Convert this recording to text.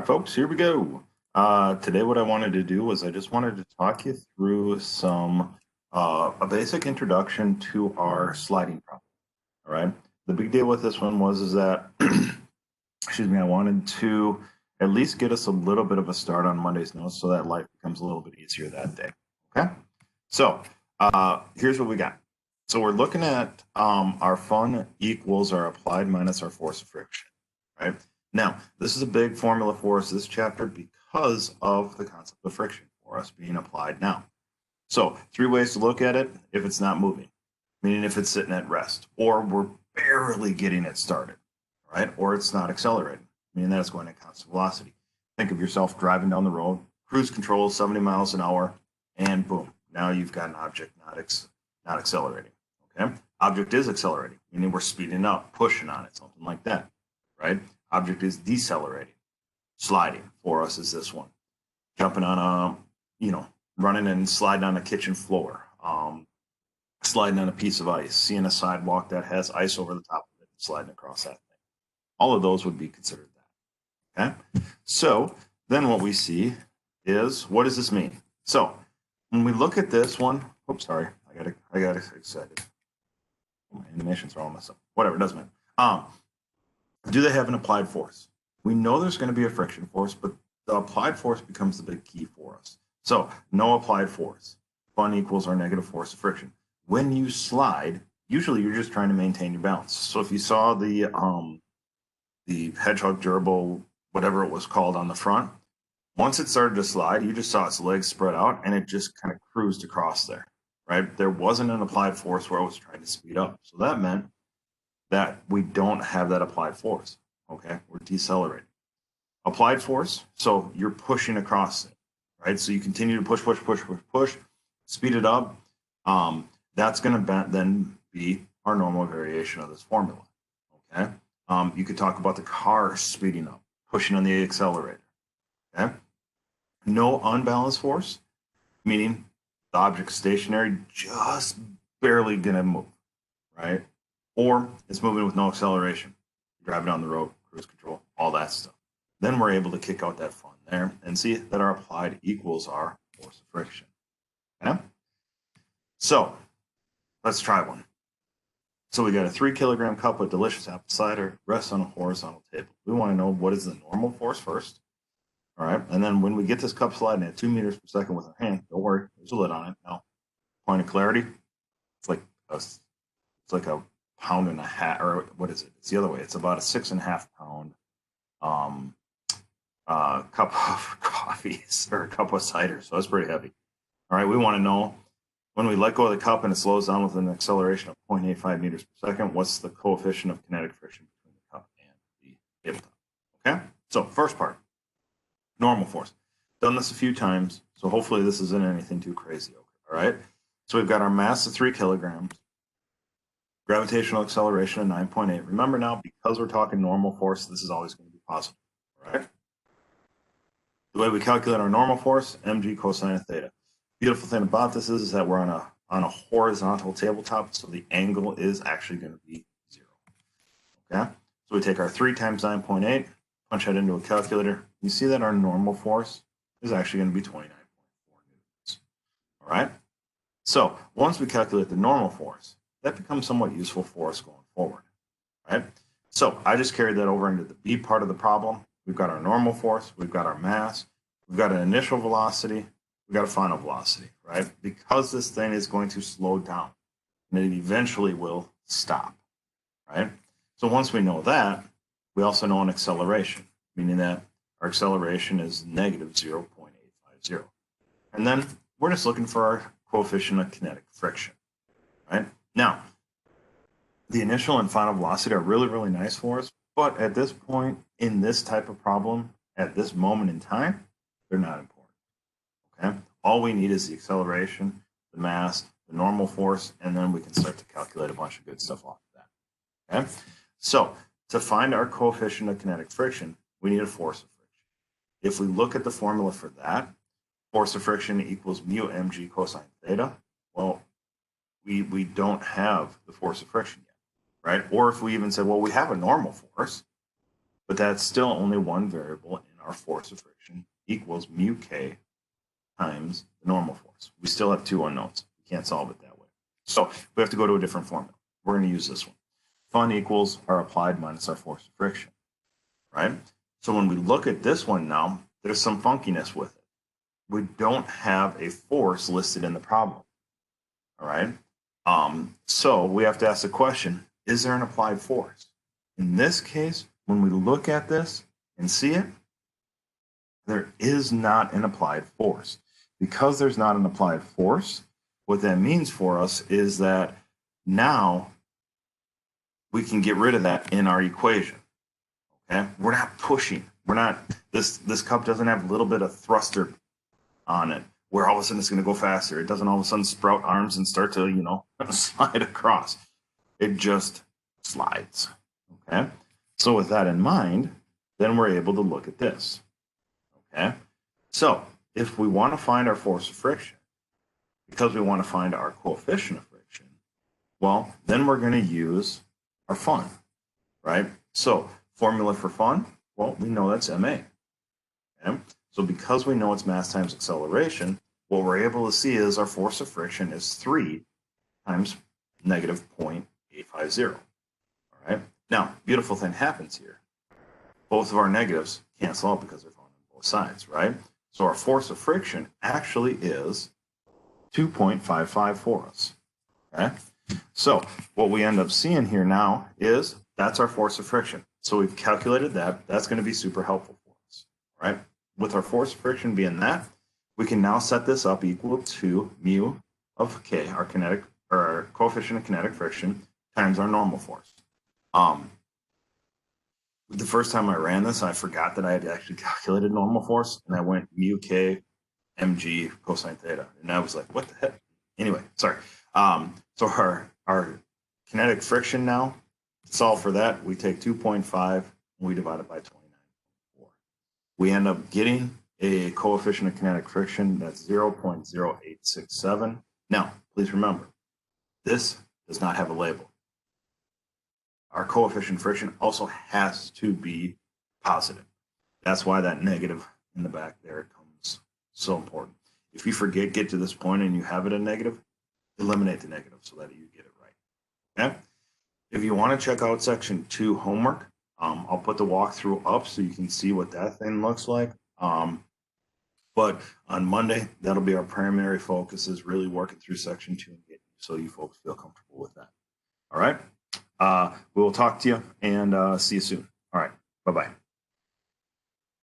Folks, here we go. Today what I wanted to do was I just wanted to talk you through a basic introduction to our sliding problem. All right. The big deal with this one was that excuse me, I wanted to at least get us a little bit of a start on Monday's notes so that life becomes a little bit easier that day. Okay. So here's what we got. So we're looking at our fun equals our applied minus our force of friction, right? Now, this is a big formula for us this chapter because of the concept of friction for us being applied now. So 3 ways to look at it if it's not moving, meaning if it's sitting at rest, or we're barely getting it started, right? Or it's not accelerating, meaning that it's going at constant velocity. Think of yourself driving down the road, cruise control 70 miles an hour, and boom, now you've got an object not accelerating, okay? Object is accelerating, meaning we're speeding up, pushing on it, something like that, right? Object is decelerating. Sliding for us is this one. Jumping on running and sliding on a kitchen floor, sliding on a piece of ice, seeing a sidewalk that has ice over the top of it, sliding across that thing. All of those would be considered that. Okay. So then what we see is, what does this mean? So when we look at this one, oops, sorry, I got excited. My animations are all messed up. Whatever, it doesn't matter. Do they have an applied force? We know there's going to be a friction force, but the applied force becomes the big key for us. So no applied force. Fun equals our negative force of friction. When you slide, usually you're just trying to maintain your balance. So if you saw the hedgehog gerbil, whatever it was called on the front, once it started to slide, you just saw its legs spread out and it just kind of cruised across there, right? There wasn't an applied force where it was trying to speed up. So that meant that we don't have that applied force, okay? We're decelerating. Applied force, so you're pushing across it, right? So you continue to push, speed it up. That's going to then be our normal variation of this formula, okay? You could talk about the car speeding up, pushing on the accelerator, okay? No unbalanced force, meaning the object's stationary, just barely going to move, right? Or it's moving with no acceleration, driving down the road, cruise control, all that stuff. Then we're able to kick out that fun there and see that our applied equals our force of friction. Okay? So let's try one. So we got a 3-kilogram cup of delicious apple cider rests on a horizontal table. We want to know what is the normal force first. All right. And then when we get this cup sliding at 2 meters per second with our hand, don't worry, there's a lid on it. Now, point of clarity, it's like a pound and a half, or what is it? It's the other way. It's about a 6.5 pound cup of coffee or a cup of cider. So that's pretty heavy. All right. We want to know when we let go of the cup and it slows down with an acceleration of 0.85 meters per second, what's the coefficient of kinetic friction between the cup and the tabletop? Okay. So first part, normal force. Done this a few times. So hopefully this isn't anything too crazy. Okay. All right. So we've got our mass of 3 kilograms. Gravitational acceleration of 9.8. Remember now, because we're talking normal force, this is always going to be positive, right? The way we calculate our normal force, mg cosine of theta. Beautiful thing about this is that we're on a horizontal tabletop, so the angle is actually going to be 0. Okay? So we take our 3 times 9.8, punch that into a calculator. You see that our normal force is actually going to be 29.4 newtons. All right? So once we calculate the normal force, that becomes somewhat useful for us going forward, right? So I just carried that over into the B part of the problem. We've got our normal force, we've got our mass, we've got an initial velocity, we've got a final velocity, right? Because this thing is going to slow down, and it eventually will stop, right? So once we know that, we also know an acceleration, meaning that our acceleration is negative 0.850. And then we're just looking for our coefficient of kinetic friction, right? Now, the initial and final velocity are really, really nice for us, but at this point in this type of problem, at this moment in time, they're not important, okay? All we need is the acceleration, the mass, the normal force, and then we can start to calculate a bunch of good stuff off of that, okay? So to find our coefficient of kinetic friction, we need a force of friction. If we look at the formula for that, force of friction equals mu mg cosine theta, well, we don't have the force of friction yet, right? Or if we even said, well, we have a normal force, but that's still only one variable in our force of friction equals mu k times the normal force. We still have two unknowns. We can't solve it that way. So we have to go to a different formula. We're going to use this one. Fun equals our applied minus our force of friction, right? So when we look at this one now, there's some funkiness with it. We don't have a force listed in the problem, all right? So we have to ask the question, is there an applied force? In this case, when we look at this and see it, there is not an applied force. Because there's not an applied force, what that means for us is that now we can get rid of that in our equation. Okay, we're not pushing. We're not. This cup doesn't have a little bit of thruster on it, where all of a sudden it's going to go faster. It doesn't all of a sudden sprout arms and start to slide across. It just slides. Okay, so with that in mind, then we're able to look at this. Okay, so if we want to find our force of friction, because we want to find our coefficient of friction, well, then we're going to use our fun, right? So formula for fun, well, we know that's ma. Okay? So because we know it's mass times acceleration, what we're able to see is our force of friction is 3 times negative 0.850. All right. Now, beautiful thing happens here. Both of our negatives cancel out because they're found on both sides, right? So our force of friction actually is 2.55 for us. Okay. So what we end up seeing here now is that's our force of friction. So we've calculated that. That's going to be super helpful for us, right? With our force of friction being that, we can now set this up equal to mu of k, our kinetic or our coefficient of kinetic friction, times our normal force. The first time I ran this, I forgot that I had actually calculated normal force, and I went mu k mg cosine theta, and I was like, what the heck? Anyway, sorry. So our kinetic friction now, to solve for that, we take 2.5 and we divide it by 29.4. We end up getting a coefficient of kinetic friction that's 0.0867. Now, please remember, this does not have a label. Our coefficient of friction also has to be positive. That's why that negative in the back there comes so important. If you forget, get to this point and you have it a negative, eliminate the negative so that you get it right. Okay? If you want to check out section 2 homework, I'll put the walkthrough up so you can see what that thing looks like. But on Monday, that'll be our primary focus, is really working through section 2 and getting so you folks feel comfortable with that. All right. We will talk to you and see you soon. All right. Bye-bye.